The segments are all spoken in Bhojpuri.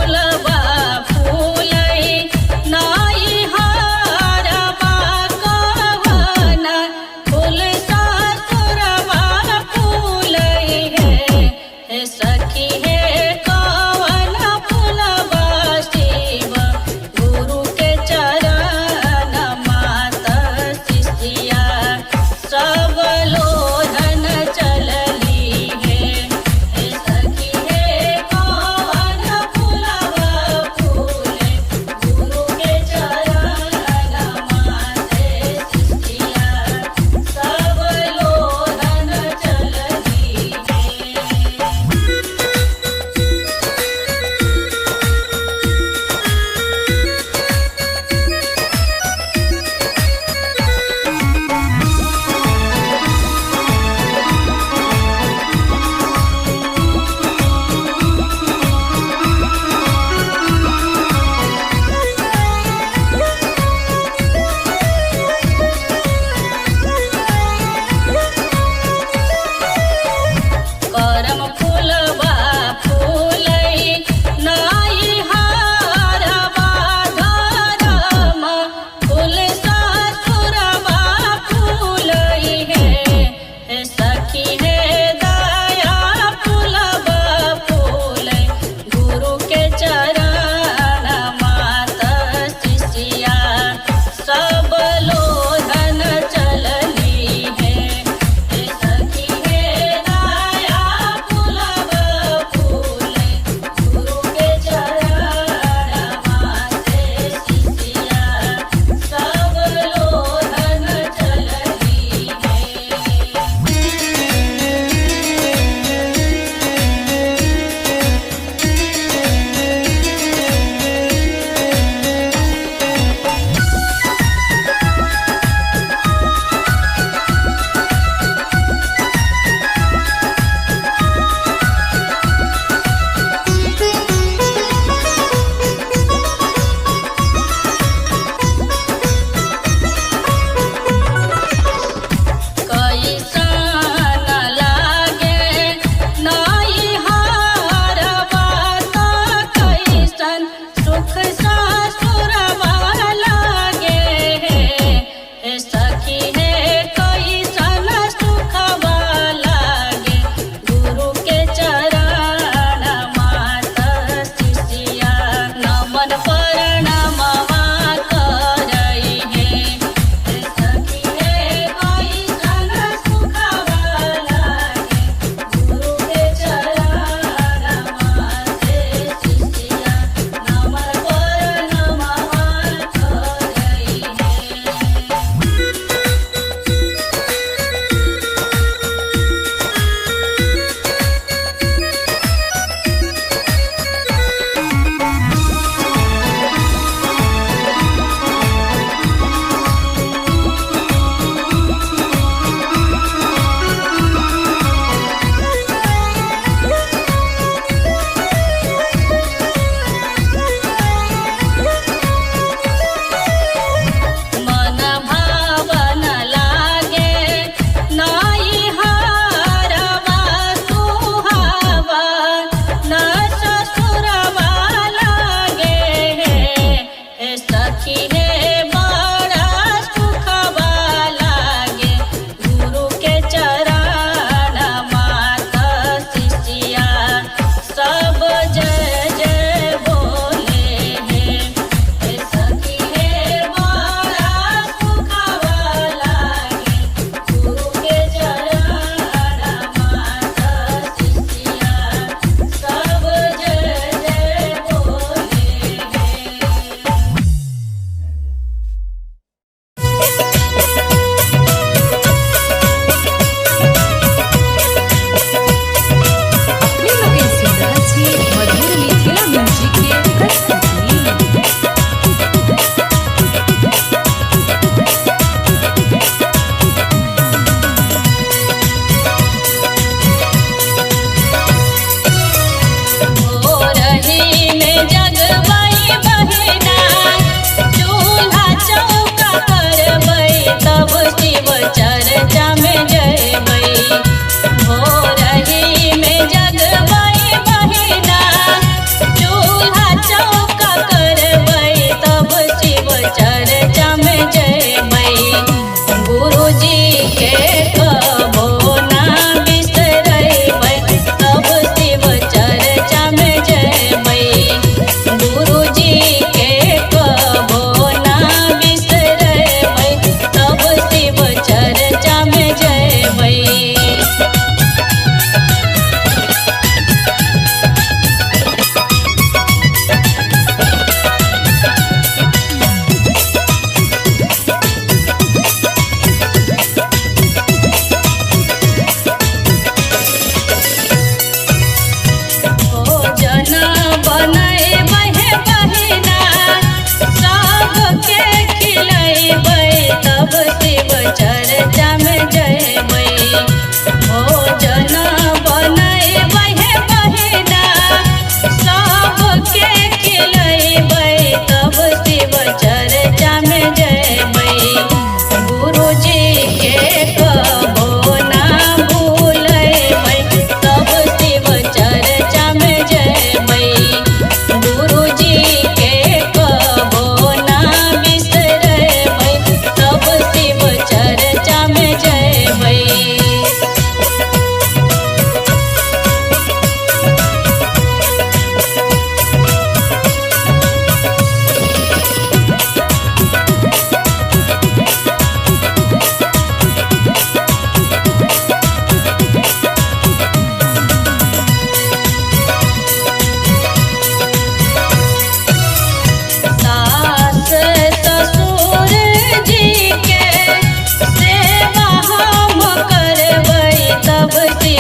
फुलवा फूलै नाई हारवा कवन फूल ससुरवा फूलै हे सखी हे कवन फुलवा शिव गुरु के चरण मात शिष्या सब लोधन चलली हे सखी हे कवन फुलवा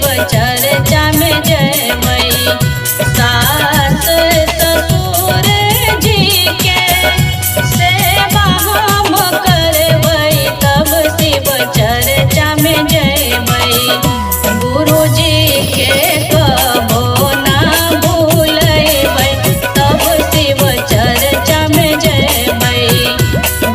शिव चर्चा में जयबै। सास ससुर जी के सेवा हम करबै, तब शिव चर्चा में जयबै। गुरु जी के कबो ना भूलबै, तब शिव चर्चा में जयबै।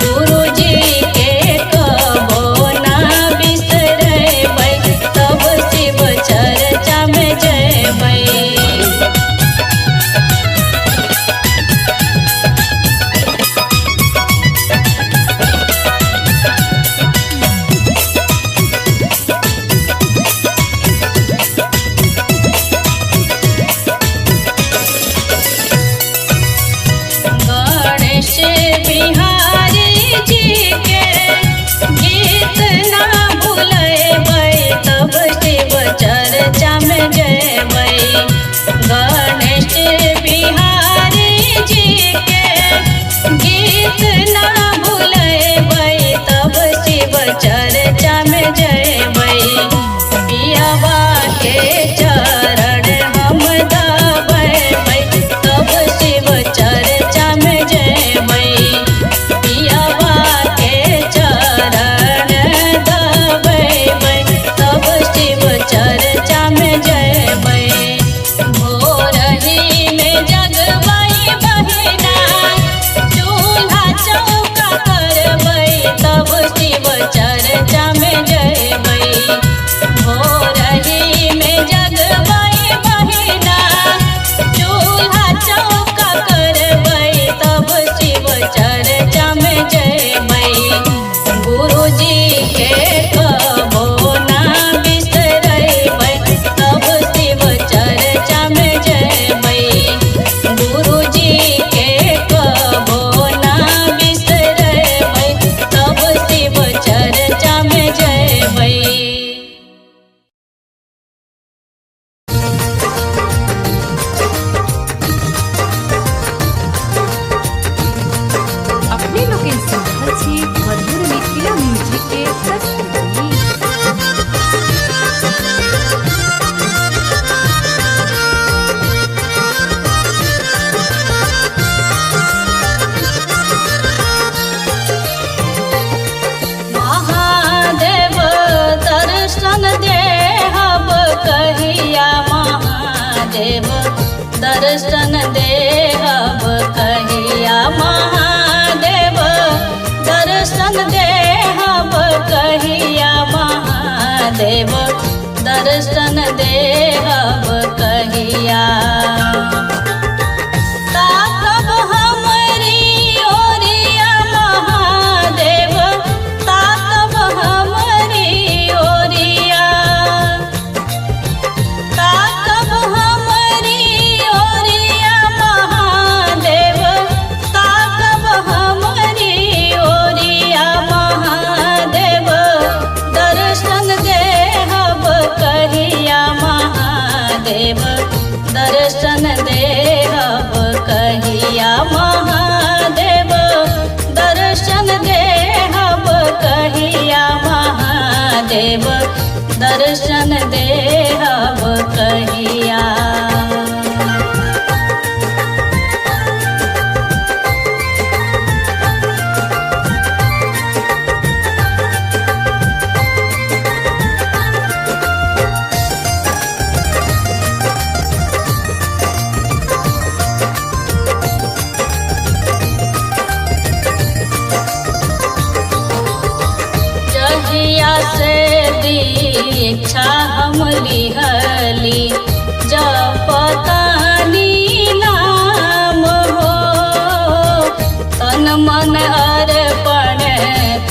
गुरु जी के कबो ना बिसरबै, तब शिव चर्चा में जयबै। गणेश बिहारी जी के गीत ना भूलबै, तब शिव चर्चा में जयबै। गणेश बिहारी जी के गीत ना भूलबै, तब शिव चर्चा में जयबै। पियवा के चरण हम दबबै, तब शिव चर्चा में जयबै। पियवा के चरण दबबै, तब शिव चर्चा में जयबै। भोरही में जगबै बहिना, चूल्हा चौका करबै, तब शिव चर्चा में जयबै। भोरही में जगबै बहिना, चूल्हा चौका करबै, तब शिव चर्चा में जयबै। गुरु जी के कबो ना बिसरबै, तब शिव चर्चा में जयबै। गुरु जी के कबो ना बिसरबै, तब शिव चर्चा में जयबै। अपने लोग सुनल छी मधुर मिथिला म्यूजिक के प्रस्तुति। महादेव दर्शन देहब कहिया, महादेव दर्शन देहब कहिया। महादेव दर्शन देहब कहिया, महादेव दर्शन देहब कहिया। ताकब हमरी ओरिया, महादेव ताकब हमरी ओरिया। ताकब हमरी ओरिया, महादेव ताकब हमरी ओरिया। महादेव दर्शन देहब कहिया, महादेव दर्शन देहब कहिया। महादेव दर्शन देहब कहिया, महादेव दर्शन देहब कहिया। जहिया से दीक्षा हम लिहली, जपतानी नाम हो। तन मन अर्पण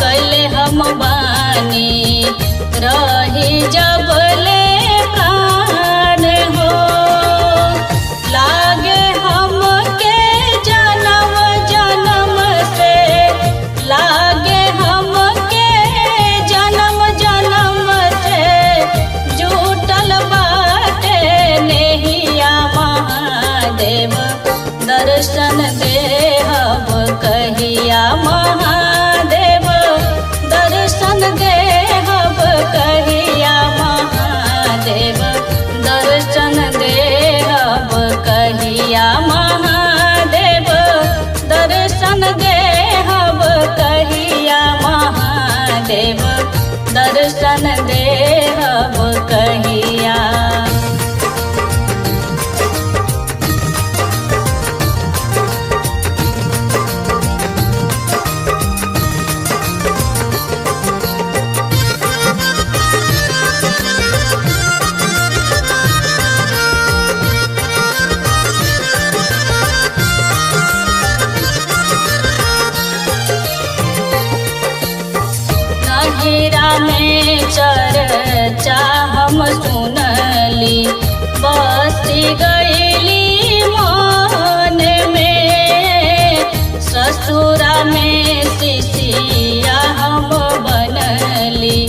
कैले हम बानी, रही जबले प्राण हो। लागे हमके जन्म जन्म से, लागे हमके जन्म जन्म से, जुटल बाटे नेहिया। महादेव दर्शन देहब कहिया, महादेव दर्शन देहब कहिया। महादेव ससुरा में चर्चा हम सुनली, बसी गईली मन में। ससुरा में शिष्या हम बनली,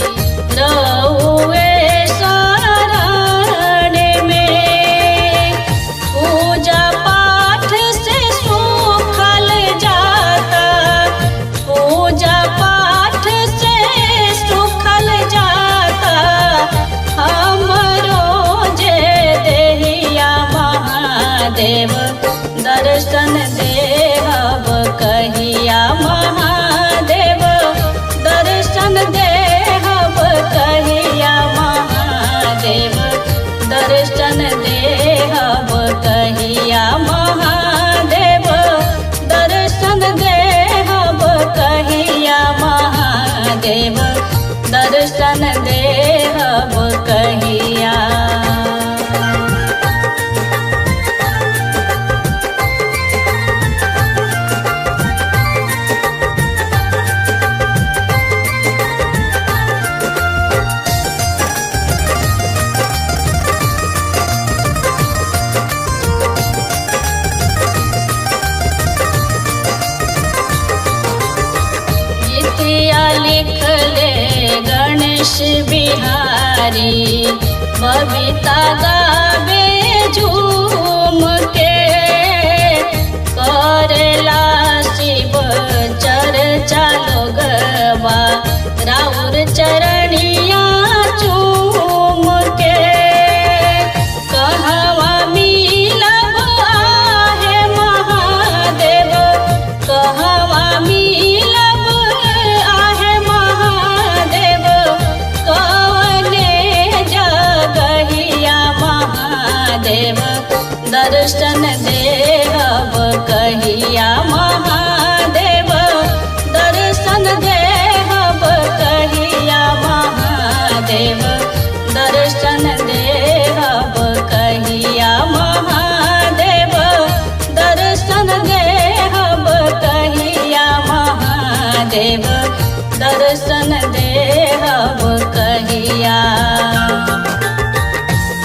रहुए शरण में। पूजा पाठ से सुखल जाता, पूजा पाठ से सुखल जाता। हमरो जे देहिया महादेव, दर्शन देहब कहिया महादेव, दर्शन देहब कहिया महादेव, दर्शन देहब कहिया महादेव, दर्शन देहब कहिया महादेव, दर्शन देहब कहिया। लिखले गणेश बिहारी, बबीता गावे झूम के। करेला शिव चर्चा लोगवा, राउर चरणिया चूम के। कहवा मिलब आहे महादेव, कहवा मिलब आहे महादेव, कवने जगहिया महादेव, दर्शन देहब कहिया महादेव, दर्शन देहब कहिया महादेव, दर्शन देहब कहिया महादेव, दर्शन देहब कहिया महादेव, दर्शन देहब कहिया।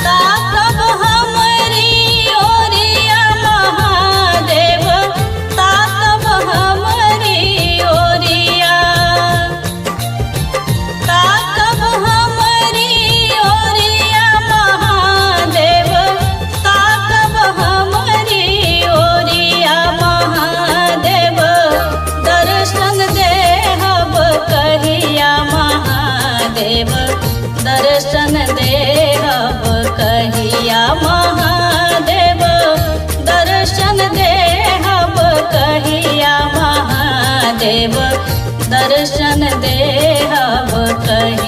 ताकब हमरी ओरिया महादेव, ताकब हमरी ओरिया, ताकब हमरी ओरिया महादेव, ताकब हमरी ओरिया महादेव, दर्शन देहब कहिया महादेव, दर्शन देहब कहिया महादेव, दर्शन देहब कहिया महादेव, दर्शन देहब कहिया।